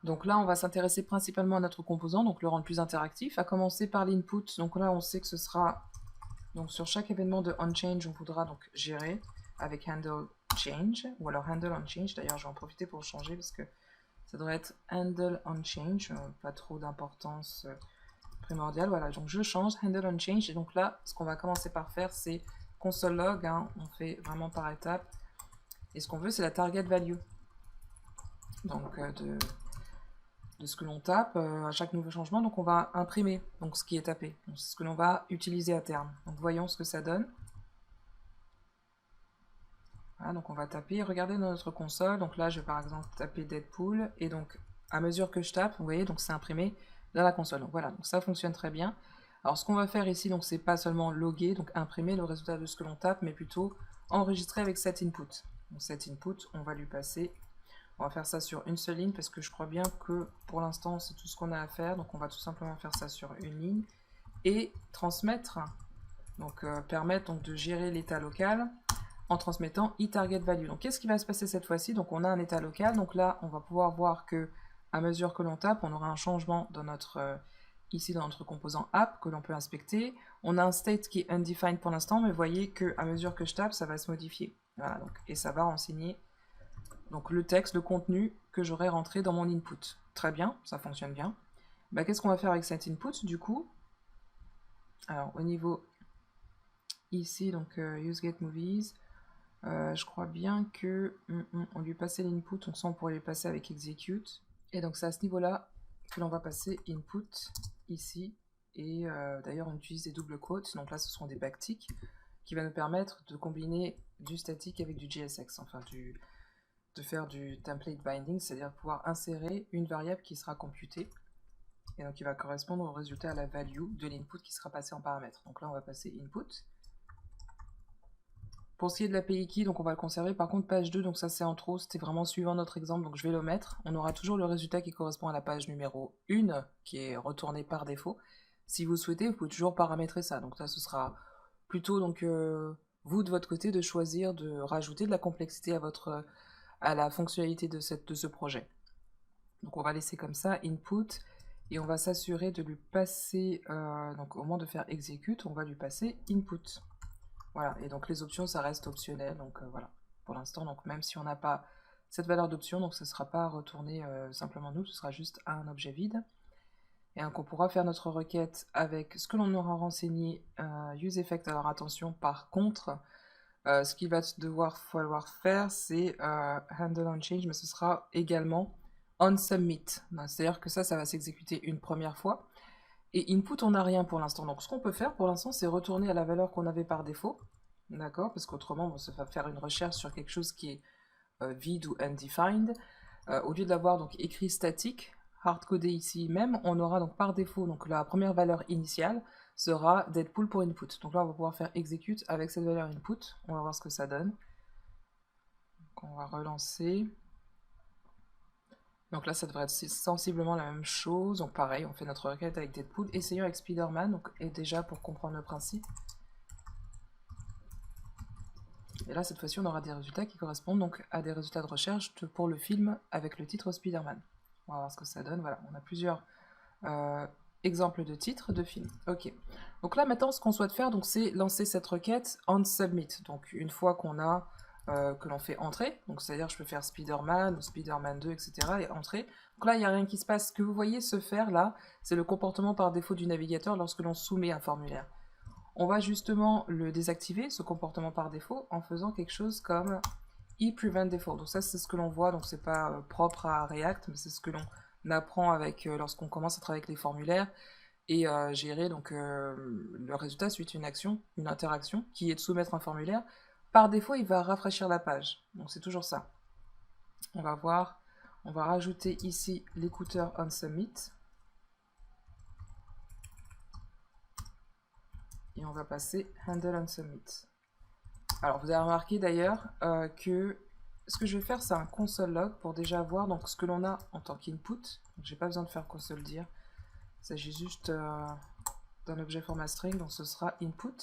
Donc là, on va s'intéresser principalement à notre composant, donc le rendre plus interactif, à commencer par l'input. Donc là, on sait que ce sera, donc sur chaque événement de onChange, on voudra donc gérer avec handle change, ou alors handle onChange. D'ailleurs, je vais en profiter pour changer parce que ça devrait être handle onChange, pas trop d'importance primordiale. Voilà, donc je change handle onChange. Et donc là, ce qu'on va commencer par faire, c'est console log, hein, on fait vraiment par étapes. Et ce qu'on veut, c'est la target value. Donc de ce que l'on tape à chaque nouveau changement. Donc on va imprimer donc ce qui est tapé. C'est ce que l'on va utiliser à terme. Donc voyons ce que ça donne. Voilà, donc on va taper, regardez dans notre console. Donc là, je vais par exemple taper Deadpool. Et donc à mesure que je tape, vous voyez, donc c'est imprimé dans la console. Donc voilà, donc ça fonctionne très bien. Alors ce qu'on va faire ici, donc c'est pas seulement loguer, donc imprimer le résultat de ce que l'on tape, mais plutôt enregistrer avec cet input. Donc cet input, on va lui passer. On va faire ça sur une seule ligne parce que je crois bien que pour l'instant c'est tout ce qu'on a à faire. Donc on va tout simplement faire ça sur une ligne et transmettre, donc permettre donc de gérer l'état local en transmettant eTargetValue. Donc qu'est-ce qui va se passer cette fois-ci? Donc on a un état local, donc là on va pouvoir voir que à mesure que l'on tape, on aura un changement dans notre ici dans notre composant app que l'on peut inspecter. On a un state qui est undefined pour l'instant, mais vous voyez que à mesure que je tape, ça va se modifier. Voilà, donc, et ça va renseigner donc le texte, le contenu que j'aurais rentré dans mon input. Très bien, ça fonctionne bien. Bah, qu'est-ce qu'on va faire avec cet input du coup? Alors au niveau ici, donc useGetMovies, je crois bien que on lui passait l'input, donc ça on pourrait lui passer avec execute. Et donc c'est à ce niveau-là que l'on va passer input ici. Et d'ailleurs on utilise des double quotes, donc là ce seront des backticks, qui va nous permettre de combiner du statique avec du JSX, enfin de faire du template binding, c'est-à-dire pouvoir insérer une variable qui sera computée et donc qui va correspondre au résultat à la value de l'input qui sera passé en paramètre. Donc là on va passer input. Pour ce qui est de l'API key, donc on va le conserver. Par contre page 2, donc ça c'est en trop, c'était vraiment suivant notre exemple, donc je vais l'omettre. On aura toujours le résultat qui correspond à la page numéro 1, qui est retournée par défaut. Si vous souhaitez, vous pouvez toujours paramétrer ça. Donc là ce sera plutôt donc vous de votre côté de choisir de rajouter de la complexité à la fonctionnalité de ce projet. Donc on va laisser comme ça, input, et on va s'assurer de lui passer, donc au moment de faire execute, on va lui passer input. Voilà, et donc les options, ça reste optionnel, donc voilà, pour l'instant, donc même si on n'a pas cette valeur d'option, donc ça ne sera pas retourné simplement nous, ce sera juste un objet vide. Et donc on pourra faire notre requête avec ce que l'on aura renseigné, useEffect. Alors attention, par contre, ce qu'il va falloir faire, c'est handle onChange, mais ce sera également onSubmit. C'est-à-dire que ça va s'exécuter une première fois. Et input, on n'a rien pour l'instant. Donc ce qu'on peut faire pour l'instant, c'est retourner à la valeur qu'on avait par défaut. D'accord? Parce qu'autrement, on va faire une recherche sur quelque chose qui est vide ou undefined. Au lieu de l'avoir donc écrit statique, hardcodé ici même, on aura donc par défaut donc la première valeur initiale sera Deadpool pour input. Donc là, on va pouvoir faire execute avec cette valeur input. On va voir ce que ça donne. Donc on va relancer. Donc là, ça devrait être sensiblement la même chose. Donc pareil, on fait notre requête avec Deadpool. Essayons avec Spider-Man, donc, et déjà pour comprendre le principe. Et là, cette fois-ci, on aura des résultats qui correspondent donc à des résultats de recherche pour le film avec le titre Spider-Man. On va voir ce que ça donne. Voilà, on a plusieurs exemples de titres de films. Ok. Donc là, maintenant, ce qu'on souhaite faire, donc, c'est lancer cette requête onSubmit. Donc une fois qu'on a que l'on fait entrer, donc c'est-à-dire je peux faire Spider-Man, Spider-Man 2, etc. et entrer. Donc là, il n'y a rien qui se passe. Ce que vous voyez se faire là, c'est le comportement par défaut du navigateur lorsque l'on soumet un formulaire. On va justement le désactiver, ce comportement par défaut, en faisant quelque chose comme ePreventDefault. Donc ça, c'est ce que l'on voit, donc c'est pas propre à React, mais c'est ce que l'on apprend avec lorsqu'on commence à travailler avec les formulaires et gérer donc le résultat suite à une action, une interaction, qui est de soumettre un formulaire. Par défaut, il va rafraîchir la page. Donc c'est toujours ça. On va voir, on va rajouter ici l'écouteur onSubmit. Et on va passer handle onSubmit. Alors vous avez remarqué d'ailleurs que ce que je vais faire, c'est un console log pour déjà voir donc, ce que l'on a en tant qu'input. J'ai pas besoin de faire console dir. Il s'agit juste d'un objet format string, donc ce sera input.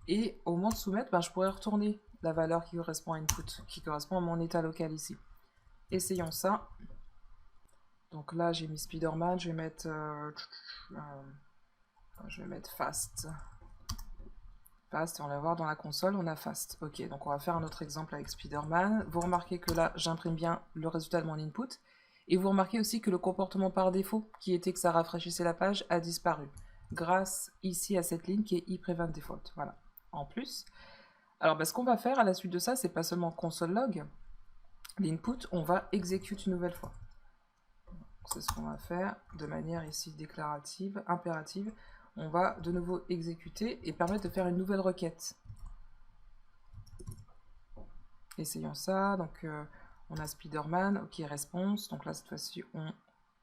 Et au moment de soumettre, ben, je pourrais retourner la valeur qui correspond à input, qui correspond à mon état local ici. Essayons ça. Donc là, j'ai mis Spider-Man, je vais mettre Fast. Fast, et on va voir dans la console, on a Fast. Ok, donc on va faire un autre exemple avec Spider-Man. Vous remarquez que là, j'imprime bien le résultat de mon input. Et vous remarquez aussi que le comportement par défaut, qui était que ça rafraîchissait la page, a disparu. Grâce ici à cette ligne qui est iPrevent Default. Voilà, en plus. Alors, ce qu'on va faire à la suite de ça, c'est pas seulement console log, l'input, on va exécuter une nouvelle fois. C'est ce qu'on va faire de manière ici déclarative, impérative. On va de nouveau exécuter et permettre de faire une nouvelle requête. Essayons ça. Donc, on a Spider-Man, ok, réponse. Donc là, cette fois-ci,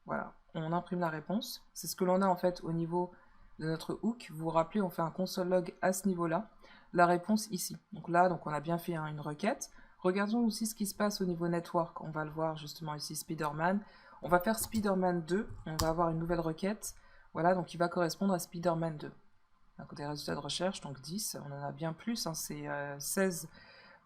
voilà, on imprime la réponse. C'est ce que l'on a en fait au niveau de notre hook. Vous vous rappelez, on fait un console log à ce niveau-là. La réponse ici. Donc là, donc on a bien fait une requête. Regardons aussi ce qui se passe au niveau network. On va le voir justement ici, Spider-Man. On va faire Spider-Man 2. On va avoir une nouvelle requête. Voilà, donc il va correspondre à Spider-Man 2. Donc des résultats de recherche, donc 10. On en a bien plus, hein, c'est 16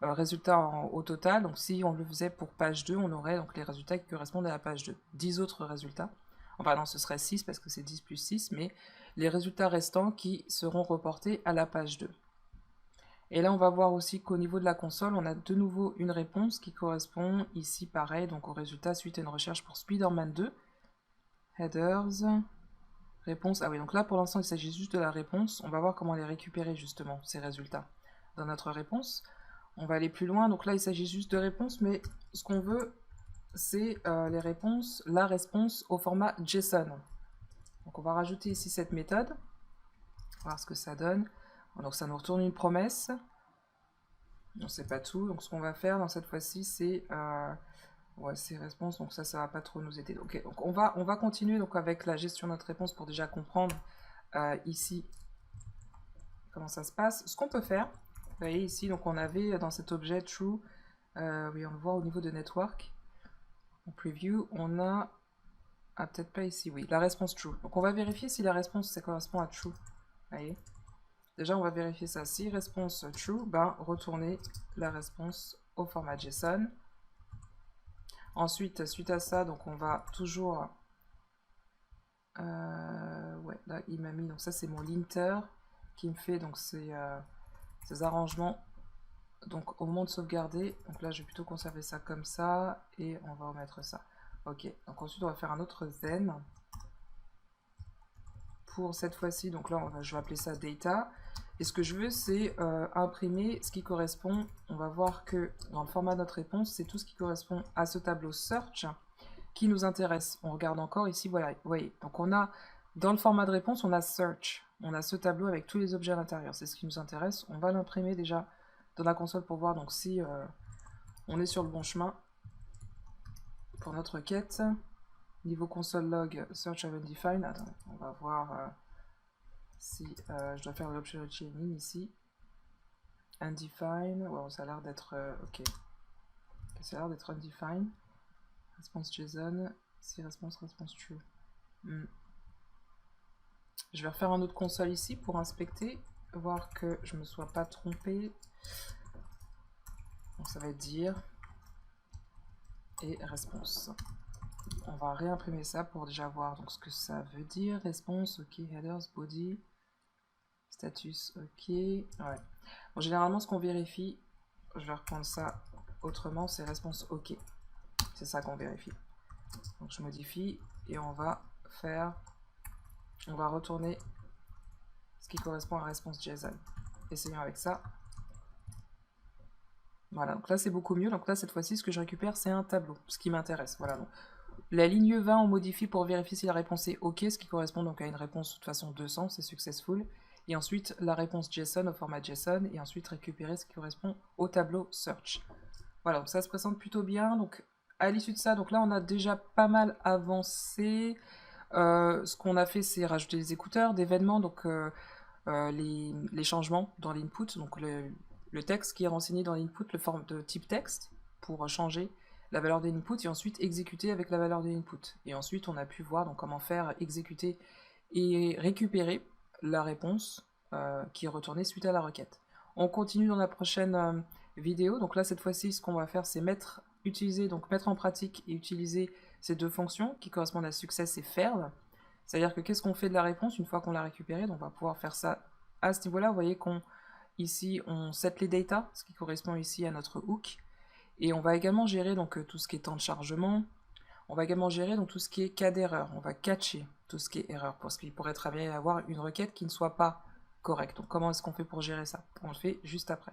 résultats au total. Donc si on le faisait pour page 2, on aurait donc les résultats qui correspondent à la page 2. 10 autres résultats. Enfin non, ce serait 6 parce que c'est 10 plus 6, mais les résultats restants qui seront reportés à la page 2. Et là, on va voir aussi qu'au niveau de la console, on a de nouveau une réponse qui correspond ici, pareil, donc au résultat suite à une recherche pour Spider-Man 2. Headers, réponse. Ah oui, donc là, pour l'instant, il s'agit juste de la réponse. On va voir comment les récupérer, justement, ces résultats dans notre réponse. On va aller plus loin. Donc là, il s'agit juste de réponses, mais ce qu'on veut, c'est les réponses, la réponse au format JSON. Donc on va rajouter ici cette méthode. Voir ce que ça donne. Donc ça nous retourne une promesse. On sait pas tout. Donc ce qu'on va faire dans cette fois-ci, c'est ouais, ces réponses. Donc ça va pas trop nous aider. Okay, donc on va continuer donc avec la gestion de notre réponse pour déjà comprendre ici comment ça se passe. Ce qu'on peut faire, vous voyez ici, donc on avait dans cet objet true, oui, on le voit au niveau de network. En preview, on a peut-être pas ici, oui, la réponse true. Donc on va vérifier si la réponse ça correspond à true. Vous voyez. Déjà, on va vérifier ça. Si réponse true, retourner la réponse au format JSON. Ensuite, suite à ça, donc on va toujours... ouais, là, il m'a mis... Donc ça, c'est mon linter qui me fait donc ces arrangements. Donc, au moment de sauvegarder, donc là, je vais plutôt conserver ça comme ça. Et on va remettre ça. Ok, donc ensuite, on va faire un autre then. Pour cette fois-ci, donc là, je vais appeler ça data. Et ce que je veux, c'est imprimer ce qui correspond. On va voir que dans le format de notre réponse, c'est tout ce qui correspond à ce tableau search qui nous intéresse. On regarde encore ici, voilà, vous voyez. Donc on a, dans le format de réponse, on a search. On a ce tableau avec tous les objets à l'intérieur. C'est ce qui nous intéresse. On va l'imprimer déjà dans la console pour voir donc si on est sur le bon chemin pour notre quête. Niveau console log, search of undefined. Attends, on va voir si je dois faire l'optional chaining ici. Undefined. Wow, ça a l'air d'être ok. Ça a l'air d'être undefined. Response JSON. Si response true. Je vais refaire un autre console ici pour inspecter, voir que je me sois pas trompé. Donc ça va être dire et response. On va réimprimer ça pour déjà voir donc ce que ça veut dire. Response, ok, headers, body, status, ok. Ouais. Bon, généralement, ce qu'on vérifie, je vais reprendre ça autrement, c'est response, ok. C'est ça qu'on vérifie. Donc je modifie et on va retourner ce qui correspond à response JSON. Essayons avec ça. Voilà, donc là c'est beaucoup mieux. Donc là, cette fois-ci, ce que je récupère, c'est un tableau, ce qui m'intéresse. Voilà, donc la ligne 20, on modifie pour vérifier si la réponse est OK, ce qui correspond donc à une réponse de toute façon 200, c'est successful. Et ensuite, la réponse JSON au format JSON, et ensuite récupérer ce qui correspond au tableau search. Voilà, donc ça se présente plutôt bien. Donc à l'issue de ça, donc là on a déjà pas mal avancé. Ce qu'on a fait, c'est rajouter des écouteurs, d'événements, donc les changements dans l'input, donc le texte qui est renseigné dans l'input, le forme de type texte, pour changer la valeur de l'input, et ensuite exécuter avec la valeur de l'input. Et ensuite, on a pu voir donc, comment faire exécuter et récupérer la réponse qui est retournée suite à la requête. On continue dans la prochaine vidéo. Donc là, cette fois-ci, ce qu'on va faire, c'est mettre utiliser, donc mettre en pratique et utiliser ces deux fonctions qui correspondent à success et fail. C'est-à-dire que qu'est-ce qu'on fait de la réponse une fois qu'on l'a récupérée? Donc on va pouvoir faire ça à ce niveau-là. Vous voyez qu'on ici on set les data, ce qui correspond ici à notre hook. Et on va également gérer donc tout ce qui est temps de chargement. On va également gérer donc tout ce qui est cas d'erreur. On va catcher tout ce qui est erreur parce qu'il pourrait très bien y avoir une requête qui ne soit pas correcte. Donc comment est-ce qu'on fait pour gérer ça? On le fait juste après.